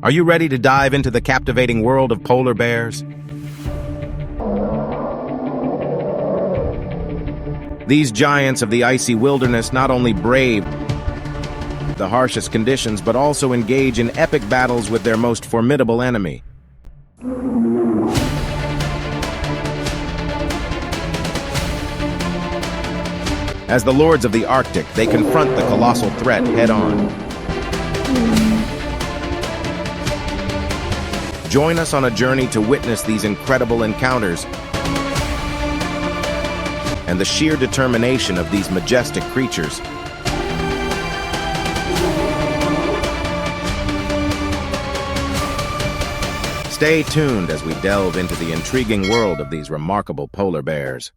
Are you ready to dive into the captivating world of polar bears? These giants of the icy wilderness not only brave the harshest conditions, but also engage in epic battles with their most formidable enemy. As the lords of the Arctic, they confront the colossal threat head-on. Join us on a journey to witness these incredible encounters and the sheer determination of these majestic creatures. Stay tuned as we delve into the intriguing world of these remarkable polar bears.